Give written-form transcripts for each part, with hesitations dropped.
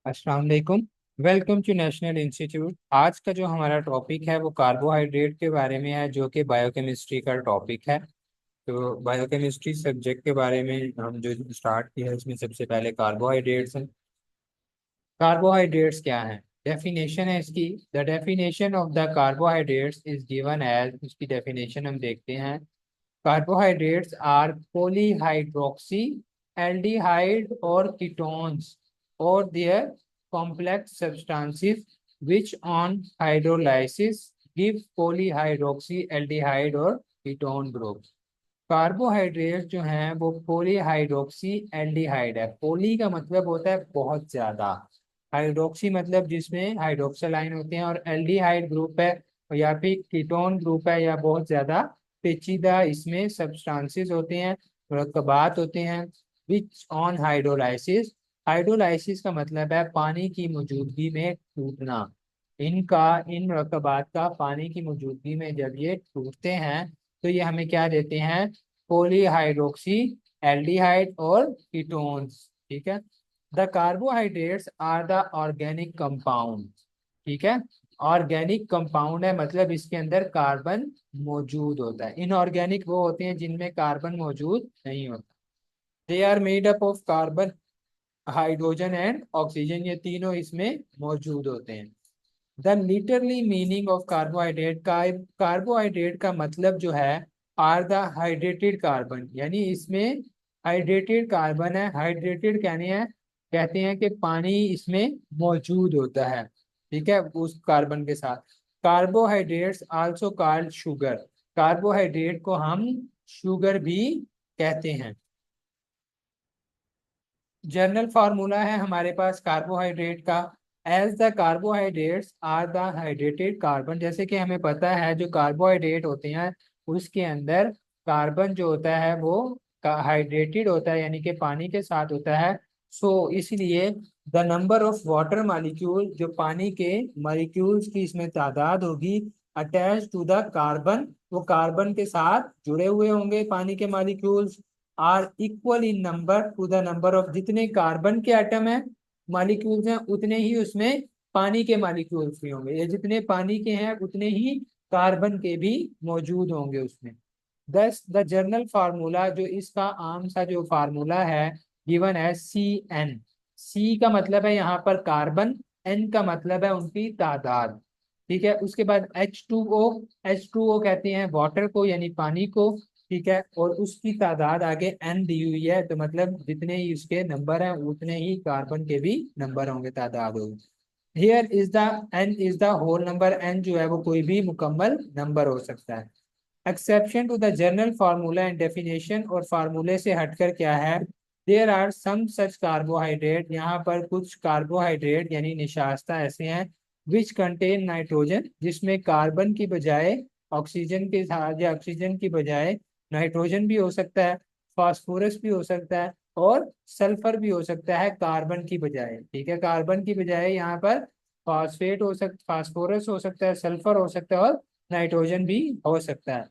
अस्सलाम वालेकुम। Welcome to national institute. आज का जो हमारा टॉपिक है वो कार्बोहाइड्रेट के बारे में है, जो कि बायोकेमिस्ट्री का टॉपिक है। तो बायोकेमिस्ट्री सब्जेक्ट के बारे में हम जो स्टार्ट किया है उसमें सबसे पहले कार्बोहाइड्रेट्स हैं। कार्बोहाइड्रेट्स क्या हैं? डेफिनेशन है इसकी। The definition of the carbohydrates is given as, उसकी डेफिनेशन हम देखते हैं। Carbohydrates are polyhydroxy aldehyde or ketones or their complex substances which on hydrolysis give polyhydroxy aldehyde or ketone group। Carbohydrate जो हैं वो पोलीहाइड्रोक्सी एल्डिहाइड है। पोली का मतलब होता है बहुत ज्यादा, हाइड्रोक्सी मतलब जिसमें हाइड्रोक्सल आयन होते हैं, और एल्डिहाइड ग्रुप है या फिर कीटोन ग्रुप है, या बहुत ज्यादा पेचीदा इसमें सब्सटेंसेस होते हैं, मुरक्कबात होते हैं। विच ऑन हाइड्रोलाइसिस, हाइड्रोलाइसिस का मतलब है पानी की मौजूदगी में टूटना। इनका इन मुरक्कबात का पानी की मौजूदगी में जब ये टूटते हैं तो ये हमें क्या देते हैं? पोलीहाइड्रोक्सी एल्डिहाइड और कीटोन्स। ठीक है। The carbohydrates are the organic compound. ठीक है। ऑर्गेनिक कंपाउंड है मतलब इसके अंदर कार्बन मौजूद होता है। इनऑर्गेनिक वो होते हैं जिनमें कार्बन मौजूद नहीं होता। They are made up of carbon, hydrogen and oxygen, ये तीनों इसमें मौजूद होते हैं। The literally meaning of carbohydrate का, कार्बोहाइड्रेट का मतलब जो है आर द हाइड्रेटेड कार्बन, यानी इसमें हाइड्रेटेड कार्बन है। हाइड्रेटेड कहने हैं, कहते हैं कि पानी इसमें मौजूद होता है। ठीक है, उस कार्बन के साथ। Carbohydrates also called sugar, carbohydrate को हम शुगर भी कहते हैं। जर्नल फार्मूला है हमारे पास कार्बोहाइड्रेट का। As the carbohydrates are the hydrated carbon, जैसे कि हमें पता है जो कार्बोहाइड्रेट होते हैं उसके अंदर कार्बन जो होता है वो हाइड्रेटेड होता है, यानी कि पानी के साथ होता है। इसलिए the number of water molecule, जो पानी के मॉलिक्यूल्स की इसमें तादाद होगी, अटैच टू द कार्बन, वो कार्बन के साथ जुड़े हुए होंगे पानी के molecules, are equal in number to the number of, जितने कार्बन के एटम है मॉलिक्यूल्स हैं उतने ही उसमें पानी के मॉलिक्यूल्स भी होंगे। ये जितने पानी के हैं उतने ही कार्बन के भी मौजूद होंगे उसमें। दस द जर्नल फार्मूला, जो इसका आम सा जो फार्मूला है, गिवन है CN। सी का मतलब है यहाँ पर कार्बन, एन का मतलब है उनकी तादाद। ठीक है। उसके बाद H2O, H2O कहते हैं वाटर को यानी पानी को। ठीक है। और उसकी तादाद आगे एन दी हुई है, तो मतलब जितने ही उसके नंबर हैं उतने ही कार्बन के भी नंबर होंगे, तादाद होगी। Here is the, N is the whole number, N जो है वो कोई भी मुकम्मल नंबर हो सकता है। Exception to the general formula and definition, और फार्मूले से हटकर क्या है? There are some such carbohydrate, यहाँ पर कुछ कार्बोहाइड्रेट यानी निशास्ता ऐसे हैं, विच कंटेन नाइट्रोजन, जिसमें कार्बन की बजाय ऑक्सीजन के साथ, या ऑक्सीजन की बजाय नाइट्रोजन भी हो सकता है, फास्फोरस भी हो सकता है, और सल्फर भी हो सकता है कार्बन की बजाय। ठीक है, कार्बन की बजाय यहाँ पर फास्फेट हो सकता, फास्फोरस हो सकता है, सल्फर हो सकता है, और नाइट्रोजन भी हो सकता है।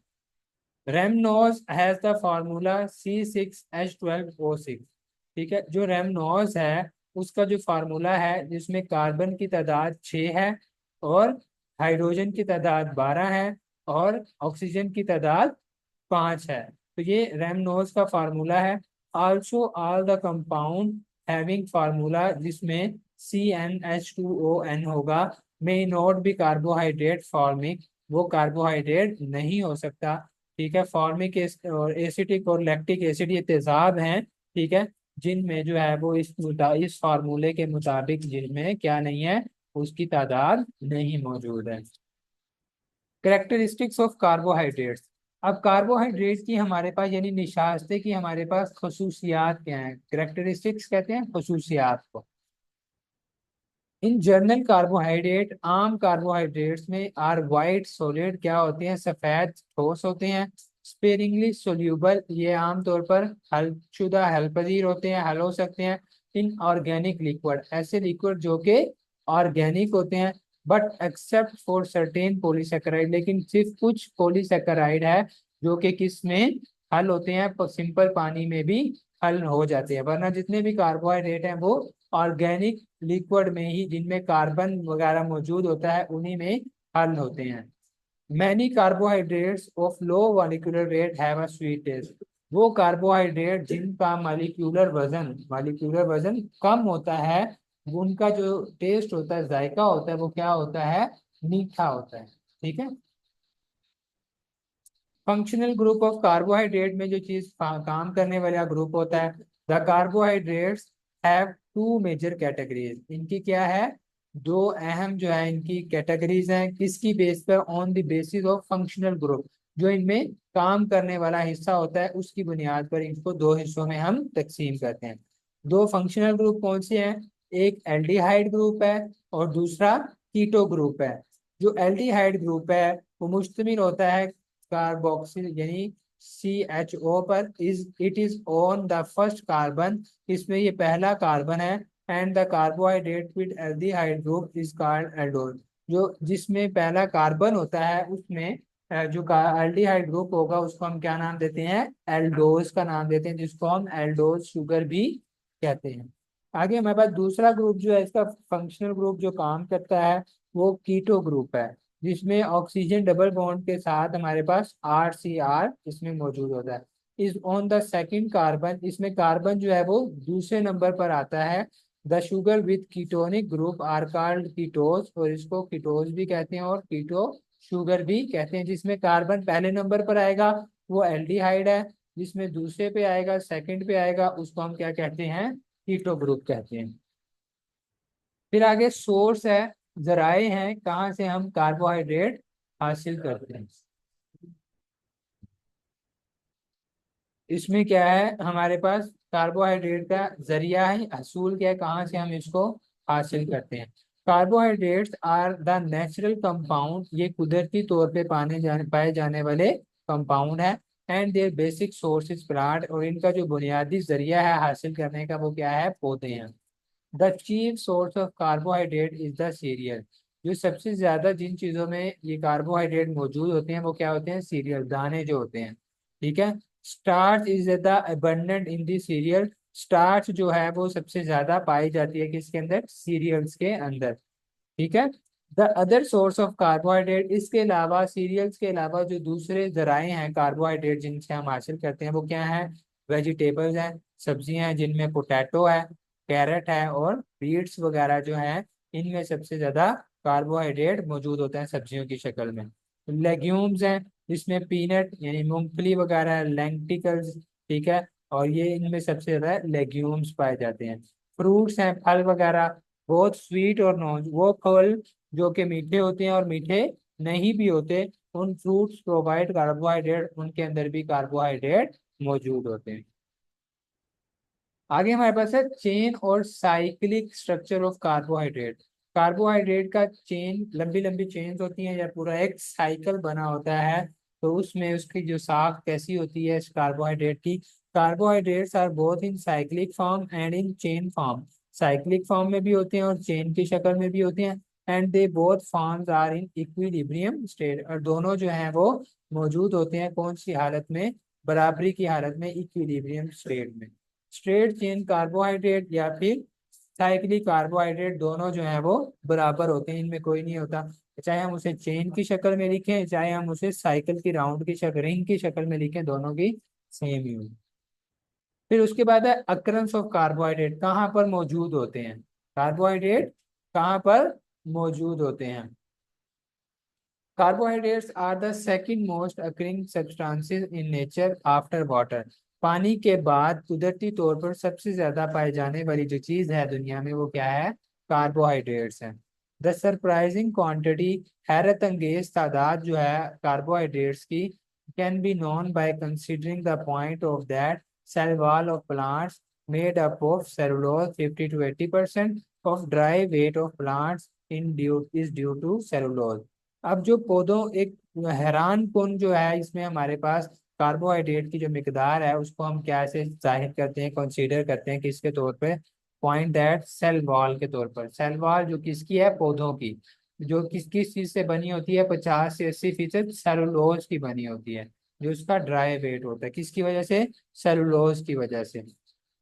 रेमनॉज हैज द फार्मूला C6H12O6। ठीक है, जो रेमनॉज है उसका जो फार्मूला है, जिसमें कार्बन की तादाद 6 है और हाइड्रोजन की तादाद 12 है और ऑक्सीजन की तादाद 5 है, तो ये रेमनॉज का फार्मूला है। Also all the compound having formula जिसमें CnH2ON होगा, may not be carbohydrate formic, वो कार्बोहाइड्रेट नहीं हो सकता। ठीक है, फॉर्मिक और एसिटिक और लैक्टिक एसिड ये तेजाब हैं। ठीक है, जिनमें जो है वो इस फार्मूले के मुताबिक जिनमें क्या नहीं है, उसकी तादाद नहीं मौजूद है। Characteristics of carbohydrates. अब कार्बोहाइड्रेट की हमारे पास यानी निशास्ते की हमारे पास खसूसियात क्या हैं? करेक्टरिस्टिक्स कहते हैं खसूसियात को। इन जनरल कार्बोहाइड्रेट, आम कार्बोहाइड्रेट्स में आर वाइट सॉलिड, क्या होते हैं? सफेद ठोस होते हैं। स्पेरिंगली सोल्यूबल, ये आमतौर पर हलशुदा हलपजीर होते हैं, हल हो सकते हैं। इन ऑर्गेनिक लिक्विड, ऐसे लिक्विड जो कि ऑर्गेनिक होते हैं। But except for certain polysaccharide, लेकिन सिर्फ कुछ पॉलीसेकेराइड है जो कि किस में हल होते हैं, सिंपल पानी में भी हल हो जाते हैं, वरना जितने भी कार्बोहाइड्रेट हैं वो ऑर्गेनिक लिक्विड में ही, जिनमें कार्बन वगैरह मौजूद होता है, उन्हीं में हल होते हैं। Many carbohydrates of low molecular weight have a sweet taste. वो कार्बोहाइड्रेट जिनका मालिक्यूलर वजन कम होता है, उनका जो टेस्ट होता है, जायका होता है, वो क्या होता है? मीठा होता है। ठीक है। फंक्शनल ग्रुप ऑफ कार्बोहाइड्रेट में जो चीज काम करने वाला ग्रुप होता है, the carbohydrates have two major categories. इनकी क्या है? दो अहम जो है इनकी कैटेगरीज हैं। किसकी बेस पर? On the basis of functional group. जो इनमें काम करने वाला हिस्सा होता है, उसकी बुनियाद पर इनको दो हिस्सों में हम तकसीम करते हैं। दो फंक्शनल ग्रुप कौन से हैं? एक एल्डिहाइड ग्रुप है और दूसरा कीटो ग्रुप है। जो एल्डिहाइड ग्रुप है वो मुश्तमिल होता है कार्बोक्सिल यानी CHO पर। It is on the first carbon. इसमें ये पहला कार्बन है। And the carbohydrate with aldehyde group is called aldol. जो जिसमें पहला कार्बन होता है उसमें जो एल्डिहाइड ग्रुप होगा उसको हम क्या नाम देते हैं? एल्डोज का नाम देते हैं, जिसको हम एल्डोज शुगर भी कहते हैं। आगे हमारे पास दूसरा ग्रुप जो है, इसका फंक्शनल ग्रुप जो काम करता है, वो कीटो ग्रुप है, जिसमें ऑक्सीजन डबल बॉन्ड के साथ हमारे पास RCR इसमें मौजूद होता है। Is on the second carbon, इसमें कार्बन जो है वो दूसरे नंबर पर आता है। The sugar with ketonic group are called ketose, और इसको कीटोज भी कहते हैं और कीटो शुगर भी कहते हैं। जिसमें कार्बन पहले नंबर पर आएगा वो एल्डिहाइड है, जिसमें दूसरे पे आएगा, सेकंड पे आएगा, उसको हम क्या कहते हैं? कीटो ग्रुप कहते हैं। फिर आगे सोर्स है, जराए हैं कहाँ से हम कार्बोहाइड्रेट हासिल करते हैं। इसमें क्या है हमारे पास? कार्बोहाइड्रेट का जरिया है, असूल क्या है, कहाँ से हम इसको हासिल करते हैं। Carbohydrates are the natural compound. ये कुदरती तौर पे पाए जाने वाले कंपाउंड है। And their basic source is plant, और इनका जो बुनियादी जरिया है हासिल करने का वो क्या है? पौधे हैं। The chief source of carbohydrate is the serial. जो सबसे ज्यादा जिन चीजों में ये कार्बोहाइड्रेट मौजूद होते हैं वो क्या होते हैं? सीरियल, दाने जो होते हैं। ठीक है। Starch is the abundant in the serial. Starch जो है वो सबसे ज्यादा पाई जाती है किसके अंदर? सीरियल्स के अंदर। ठीक है। The other source of carbohydrate, इसके अलावा सीरियल्स के अलावा जो दूसरे जराए हैं कार्बोहाइड्रेट जिनसे हम हासिल करते हैं, वो क्या है? वेजिटेबल्स हैं, सब्जियां हैं, जिनमें पोटैटो है, कैरेट है और बीट्स वगैरह जो हैं, इनमें सबसे ज्यादा कार्बोहाइड्रेट मौजूद होता है सब्जियों की शक्ल में। लेग्यूम्स हैं, जिसमें पीनट यानी मूंगफली वगैरह, लेंटिकल्स। ठीक है। और ये इनमें सबसे ज्यादा लेग्यूम्स पाए जाते हैं। फ्रूट्स हैं, फल वगैरह, बहुत स्वीट और नॉन, वो फल जो कि मीठे होते हैं और मीठे नहीं भी होते, उन फ्रूट्स प्रोवाइड कार्बोहाइड्रेट, उनके अंदर भी कार्बोहाइड्रेट मौजूद होते हैं। आगे हमारे पास है चेन और cyclic structure of carbohydrate. Carbohydrate का चेन, लंबी लंबी चेन्स होती हैं या पूरा एक साइकिल बना होता है। तो उसमें उसकी जो साख कैसी होती है इस कार्बोहाइड्रेट की? Carbohydrates are both in cyclic form and in chain form. Cyclic form में भी होते हैं और चेन की शक्ल में भी होते हैं। And they both forms are in equilibrium state, और दोनों जो हैं वो मौजूद होते हैं कौन सी हालत में? बराबरी की हालत में, इक्विलिब्रियम स्टेट में। स्ट्रेट चेन कार्बोहाइड्रेट या फिर साइक्लिक कार्बोहाइड्रेट, दोनों जो है वो बराबर होते हैं, इनमें कोई नहीं होता। चाहे हम उसे चेन की शक्ल में लिखें, चाहे हम उसे साइकिल की राउंड की शक्ल, रिंग की शक्ल में लिखें, दोनों की सेम ही होगी। फिर उसके बाद है अक्रंस ऑफ कार्बोहाइड्रेट, कहाँ पर मौजूद होते हैं कार्बोहाइड्रेट? कहाँ पर मौजूद होते हैं? Carbohydrates are the second most occurring substances in nature after water. पानी के बाद कुदरती तौर पर सबसे ज्यादा पाई जाने वाली जो चीज है दुनिया में, वो क्या है? कार्बोहाइड्रेट्स है। द सरप्राइजिंग क्वांटिटी, हैरत अंगेज तादाद जो है कार्बोहाइड्रेट्स की, can be known by considering the point of that cell wall of plants made up of cellulose 50 to 80% of dry weight of plants in due is due to cellulose। अब जो पौधों एक हैरान कौन जो है, इसमें हमारे पास कार्बोहाइड्रेट की जो मिकदार है उसको हम क्या से जाहिर करते हैं, कंसीडर करते हैं किसके तौर पे? पॉइंट दैट सेल वॉल के तौर पर। सेल वॉल जो किसकी है? पौधों की। जो किस किस चीज से बनी होती है? 50 से 80% सेलुलोज की बनी होती है। जो उसका ड्राई वेट होता है, किसकी वजह से? सेलुलोज की वजह से।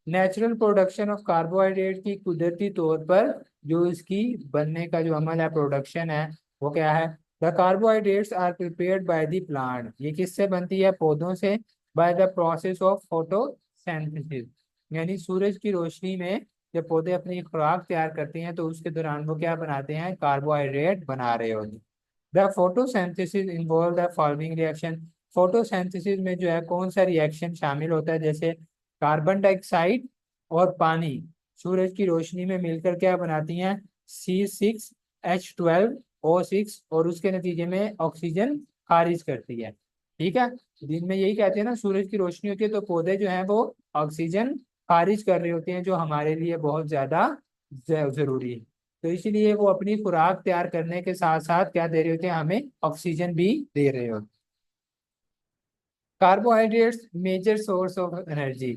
नेचुरल प्रोडक्शन ऑफ कार्बोहाइड्रेट की कुदरती तौर पर जो इसकी बनने का जो अमल है, प्रोडक्शन है, वो क्या है? The carbohydrates are prepared by the plant. ये किससे बनती है? पौधों से। By the process of photosynthesis, यानी सूरज की रोशनी में जब पौधे अपनी खुराक तैयार करते हैं तो उसके दौरान वो क्या बनाते हैं? कार्बोहाइड्रेट बना रहे होते हैं। The photosynthesis involve the following reaction. Photosynthesis में जो है कौन सा रिएक्शन शामिल होता है? जैसे कार्बन डाइऑक्साइड और पानी सूरज की रोशनी में मिलकर क्या बनाती हैं? C6H12O6, और उसके नतीजे में ऑक्सीजन खारिज करती है। ठीक है, दिन में यही कहते हैं ना, सूरज की रोशनी होती है तो पौधे जो है वो ऑक्सीजन खारिज कर रहे होते हैं, जो हमारे लिए बहुत ज्यादा जरूरी है। तो इसीलिए वो अपनी खुराक तैयार करने के साथ साथ क्या दे रहे होते हैं? हमें ऑक्सीजन भी दे रहे होते हैं। Carbohydrates major source of energy.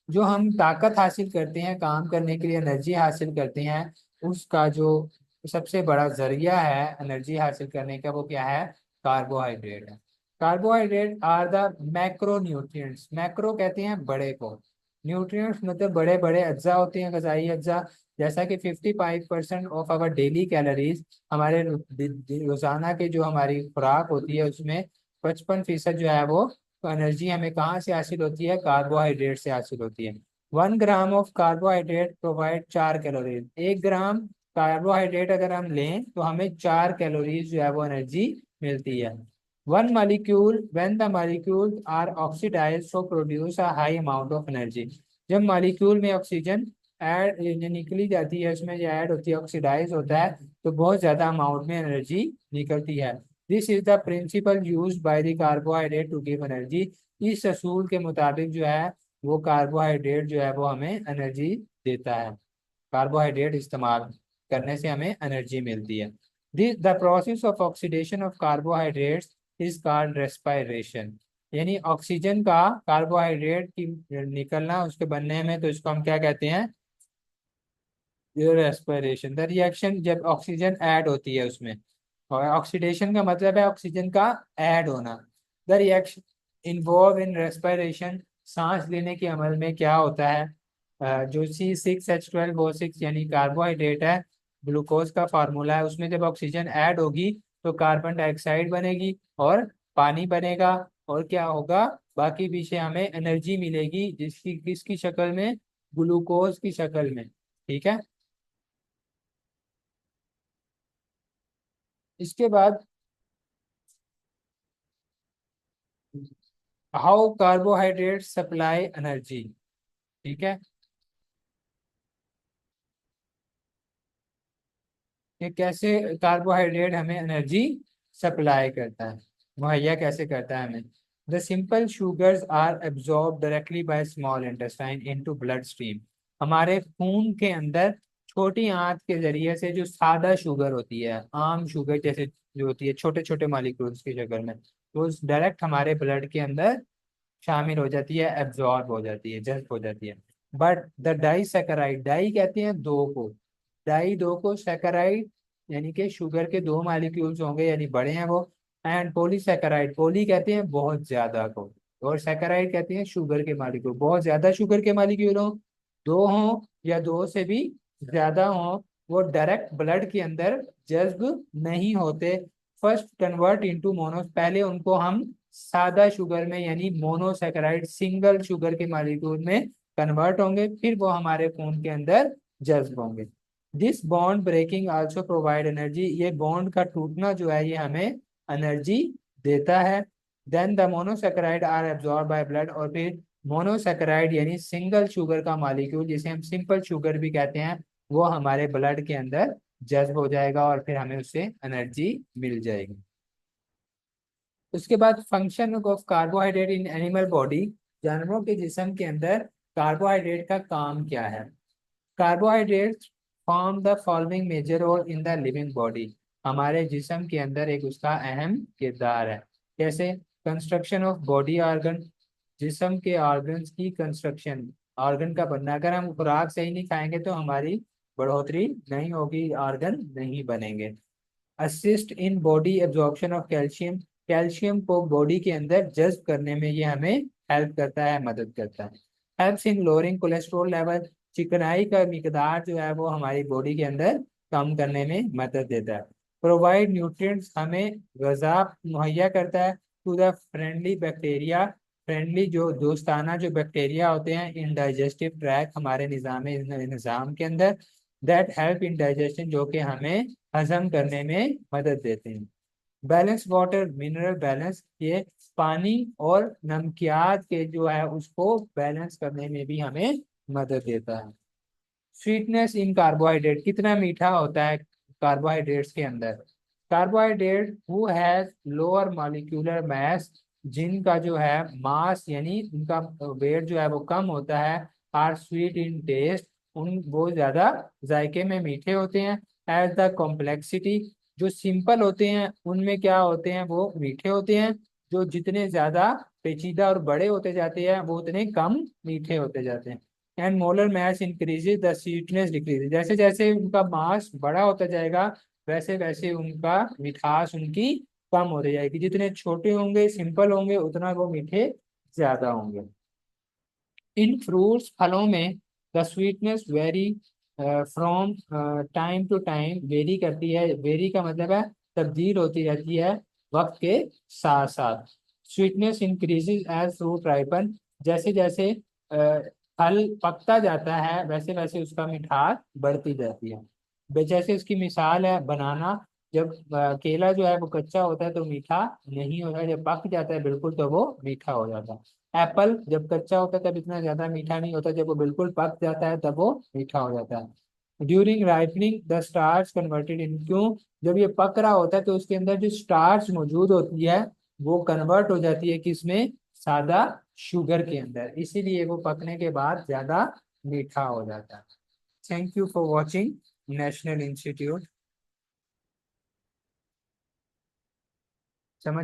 जो हम ताकत हासिल करते हैं, काम करने के लिए एनर्जी हासिल करते हैं, उसका जो सबसे बड़ा जरिया है एनर्जी हासिल करने का, वो क्या है? कार्बोहाइड्रेट है। Carbohydrate are the macro nutrients. Macro कहते हैं बड़े को, न्यूट्रिएंट्स मतलब बड़े बड़े अज्जा होते हैं, ग़िज़ाई अज्जा। जैसा कि 55% ऑफ आवर डेली कैलोरीज, हमारे रोजाना के जो हमारी खुराक होती है उसमें 55% जो है वो एनर्जी हमें कहाँ से हासिल होती है? कार्बोहाइड्रेट से हासिल होती है। 1 gram of carbohydrate provide 4 calories. 1 gram carbohydrate अगर हम लें तो हमें 4 कैलोरीज जो है वो एनर्जी मिलती है। One molecule when the molecule are oxidize so produce a high amount of energy. जब मालिक्यूल में ऑक्सीजन ऐड निकली जाती है, उसमें जो ऐड होती है, ऑक्सीडाइज होता है, तो बहुत ज्यादा अमाउंट में एनर्जी निकलती है। This is the principle use by the carbohydrate to give energy. इस असूल के मुताबिक जो है वो कार्बोहाइड्रेट जो है वो हमें एनर्जी देता है। कार्बोहाइड्रेट इस्तेमाल करने से हमें एनर्जी मिलती है। The process of oxidation of carbohydrates is called respiration. यानी ऑक्सीजन का कार्बोहाइड्रेट की निकलना, उसके बनने में, तो इसको हम क्या कहते हैं? रेस्पिरेशन। द रिएक्शन जब ऑक्सीजन ऐड होती है उसमें, और ऑक्सीडेशन का मतलब है ऑक्सीजन का ऐड होना। The reaction involve in respiration, सांस लेने के अमल में क्या होता है? जो C6H12O6 यानी कार्बोहाइड्रेट है, ग्लूकोज का फार्मूला है, उसमें जब ऑक्सीजन ऐड होगी तो कार्बन डाइऑक्साइड बनेगी और पानी बनेगा, और क्या होगा? बाकी पीछे हमें एनर्जी मिलेगी, जिसकी किसकी शक्ल में? ग्लूकोज की शक्ल में। ठीक है, इसके बाद हाउ कार्बोहाइड्रेट सप्लाई एनर्जी। ठीक है, कि कैसे कार्बोहाइड्रेट हमें एनर्जी सप्लाई करता है, मुहैया कैसे करता है हमें? The simple sugars are absorb directly by small intestine into blood stream. हमारे खून के अंदर छोटी आंत के जरिए से जो सादा शुगर होती है, आम शुगर जैसे जो होती है, छोटे छोटे मालिक्यूल्स की शक्ल में, तो डायरेक्ट हमारे ब्लड के अंदर शामिल हो जाती है, एब्जॉर्ब हो जाती है, जज्ब हो जाती है। But the disaccharide, di कहते हैं दो को, डाई दो को, सेकेराइड यानी कि शुगर के दो मालिक्यूल्स होंगे, यानी बड़े हैं वो। एंड पॉलीसेकेराइड, पॉली कहते हैं बहुत ज्यादा को, और सेकेराइड कहते हैं शुगर के मालिक्यूल। बहुत ज्यादा शुगर के मालिक्यूल हो, दो हों या दो से भी ज्यादा हों, वो डायरेक्ट ब्लड के अंदर जज्ब नहीं होते। फर्स्ट कन्वर्ट इनटू मोनो, पहले उनको हम सादा शुगर में यानी मोनोसेकेराइड, सिंगल शुगर के मालिक्यूल में कन्वर्ट होंगे, फिर वो हमारे खून के अंदर जज्ब होंगे। This bond breaking also provide energy. ये बॉन्ड का टूटना जो है ये हमें एनर्जी देता है। Then the monosaccharide are absorb by blood, और फिर मोनोसेकेराइड यानी सिंगल शुगर का मालिक्यूल, जिसे हम सिंपल शुगर भी कहते हैं, वो हमारे ब्लड के अंदर जज्ब हो जाएगा और फिर हमें उससे एनर्जी मिल जाएगी। उसके बाद function of carbohydrate in animal body. जानवरों के जिस्म के अंदर कार्बोहाइड्रेट का काम क्या है? Carbohydrate form the following major role in the living body. हमारे जिस्म के अंदर एक उसका अहम किरदार है। कैसे? कंस्ट्रक्शन ऑफ बॉडी ऑर्गन, जिस्म के ऑर्गन्स की कंस्ट्रक्शन, ऑर्गन का बनना। अगर हम खुराक सही नहीं खाएंगे तो हमारी बढ़ोतरी नहीं होगी, ऑर्गन नहीं बनेंगे। Assist in body absorption of calcium, calcium को बॉडी के अंदर जज्ब करने में ये हमें हेल्प करता है, मदद करता है। Helps in lowering cholesterol level, चिकनाई का मिकदार जो है वो हमारी बॉडी के अंदर कम करने में मदद देता है। प्रोवाइड न्यूट्रिएंट्स, हमें गज़ा मुहैया करता है to the friendly bacteria, friendly जो दोस्ताना जो बैक्टीरिया होते हैं इन डाइजेस्टिव ट्रैक, हमारे निज़ाम के अंदर, दैट हेल्प इन डाइजेशन, जो कि हमें हजम करने में मदद देते हैं। बैलेंस वाटर मिनरल बैलेंस, ये पानी और नमकियात के जो है उसको बैलेंस करने में भी हमें मदद देता है। स्वीटनेस इन कार्बोहाइड्रेट, कितना मीठा होता है कार्बोहाइड्रेट्स के अंदर। Carbohydrate who has lower molecular mass, जिनका जो है मास यानी उनका वेट जो है वो कम होता है, आर स्वीट इन टेस्ट, उन वो ज्यादा जायके में मीठे होते हैं। एज द कॉम्प्लेक्सिटी, जो सिंपल होते हैं उनमें क्या होते हैं वो मीठे होते हैं, जो जितने ज्यादा पेचीदा और बड़े होते जाते हैं वो उतने कम मीठे होते जाते हैं। And molar mass increases the sweetness decreases, जैसे जैसे उनका मास बड़ा होता जाएगा वैसे वैसे उनका मिठास उनकी कम होती जाएगी, जितने छोटे होंगे सिंपल होंगे उतना वो मीठे ज्यादा होंगे। इन फ्रूट्स, फलों में the sweetness vary from time to time, vary करती है, वेरी का मतलब है तब्दील होती रहती है वक्त के साथ साथ। Sweetness increases as fruit ripen, जैसे जैसे फल पकता जाता है वैसे वैसे उसका मिठास बढ़ती जाती है। जैसे इसकी मिसाल है बनाना, जब केला जो है वो कच्चा होता है तो मीठा नहीं होता है, जब पक जाता है बिल्कुल तो वो मीठा हो जाता है। एप्पल जब कच्चा होता है तब इतना ज्यादा मीठा नहीं होता, जब वो बिल्कुल पक जाता है तब वो मीठा हो जाता है। During ripening the starch converted in, क्यों, जब ये पक रहा होता है तो उसके अंदर जो स्टार्च मौजूद होती है वो कन्वर्ट हो जाती है किसमें, सादा शुगर के अंदर, इसीलिए वो पकने के बाद ज्यादा मीठा हो जाता है। Thank you for watching national institute.